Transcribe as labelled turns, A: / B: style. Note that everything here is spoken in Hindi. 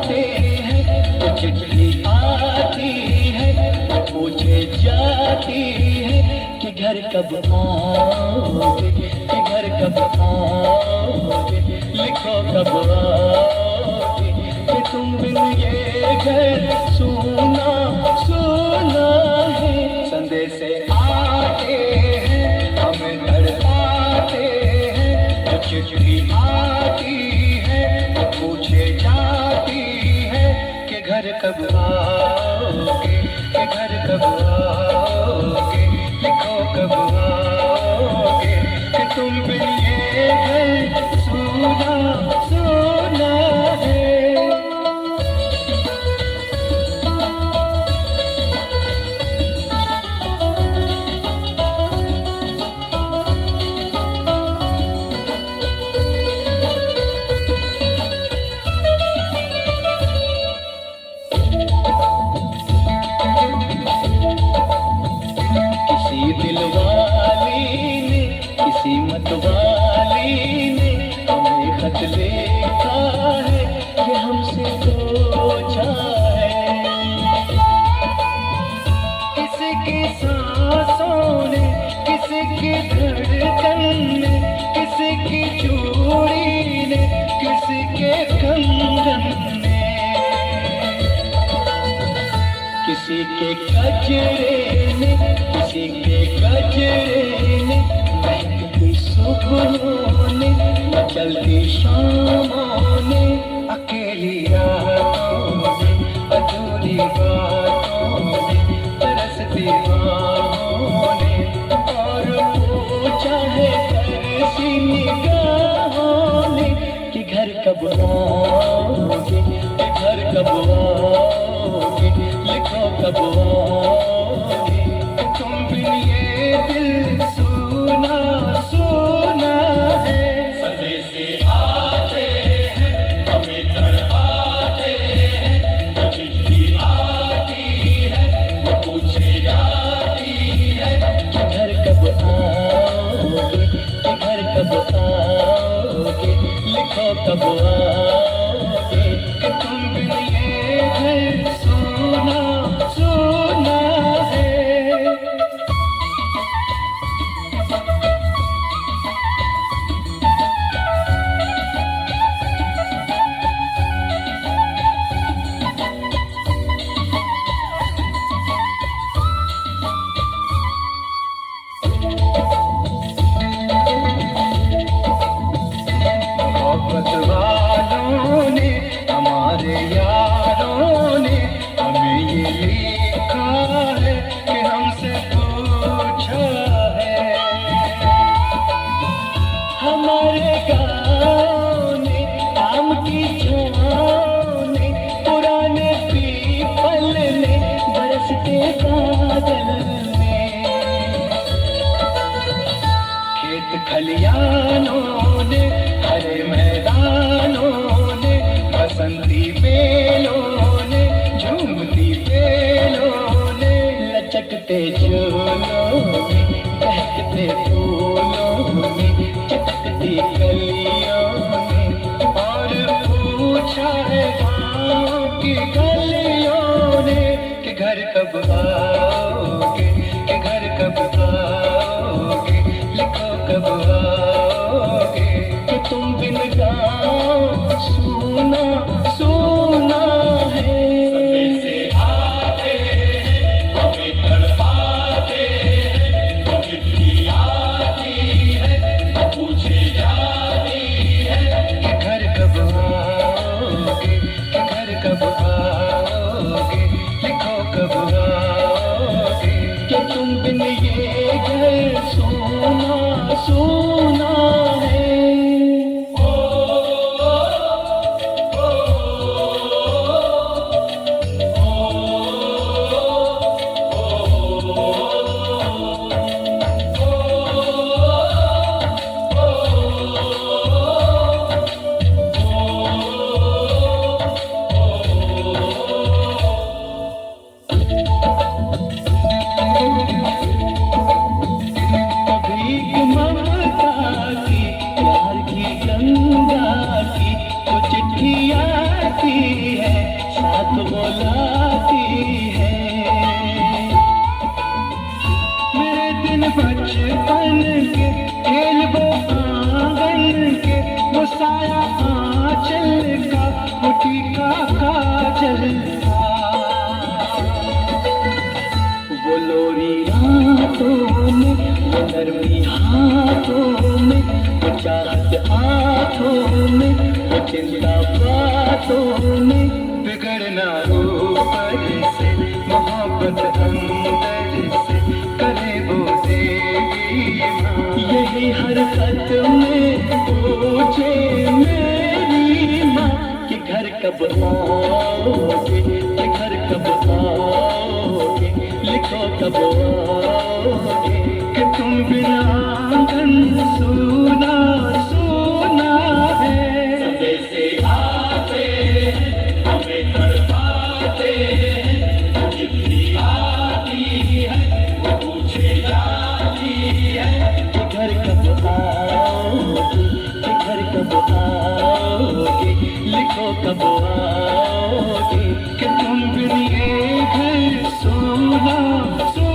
A: आते हैं तो चिट्ठी आती है, पूछे जाती है कि घर कब आओगे, कि घर कब आओगे, लिखो कब आओगे, कि तुम बिन ये घर सुना सुना है। संदेश आते हैं हमें तड़पाते हैं, तो चिट्ठी आती है तो पूछे जाती है कि घर कब आओगे, कि घर कब आओगे, लिखो कब आओगे, कि तुम बिन ये घर सुना सुना है। किसी दिलवाली ने, किसी मतवाली ने हमें खत लिखा है, ये हमसे पूछा है। किसी की सांसों ने, किसी की धड़कन ने, किसी की चूड़ी ने, किसी के कंगन ने, किसी के गजरे ने, किसी के गजरे ने, महकती सुबहों ने, मचलती शामों ने, अकेली रातों ने, अधूरी बातों ने, तरसती बाहों ने, और पूछा है तरसी निगाहों ने कि घर कब आओगे, कि घर कब आओगे, लिखो कब आओगे, तुम बिन ये दिल सुना सुना है। संदेश आते हैं हमें तड़पाते हैं, तो चिट्ठी आती है वो पूछे जाती है कि घर कब आओगे, कि घर कब आओगे, लिखो कब आओगे, कि तुम बिन ये घर सुना सुना है। मोहब्बत वालों ने, हमारे यारों ने हमें ये लिखा है कि हमसे पूछा है। हमारे गाँव ने, आम की छाँव ने, पुराने पीपल ने, बरसते बादल ने, खेत खलियानों ने, हरे मैदानों ने, बसंती बेलों ने, झूमती बेलों ने, लचकते झूलों में, बहकते फूलों में, चटकती गलियों में, और पूछा है गाँव की गलियों ने कि घर कब आओगे, कि घर कब आओगे, लिखो कब आओगे, कि तुम बिन गाँव सुना सुना है। संदेश आते हैं हमें तड़पाते हैं, तो चिट्ठी आती है तो पूछे जाती है कि घर कब आओगे, कि घर कब आओगे, लिखो कब आओगे, कि तुम बिन ये घर सुना सुना है। भीख ममता वो लाती है। मेरे दिन बचपन के खेल वो आंगन के, वो साया आंचल का, वो टीका काजल का, वो लोरी रातों में, वो नरमी हाथों में, वो चाहत आँखों में, वो चिंता बातों में, बिगड़ना ऊपर से, मोहब्बत अंदर से, करे वो देवी माँ। यही हर खत में पूछे मेरी माँ कि घर कब आओगे, कि घर कब आओगे, लिखो कब आओगे, कि तुम बिना आंगन सूना सूना है। सबे से आते हैं, हमें तड़पाते हैं, चिट्ठी आती है, वो पूछे जाती है कि घर कब आओगे, कि घर कब आओगे, लिखो कब आओगे, कि तुम बिन ये घर सूना सूना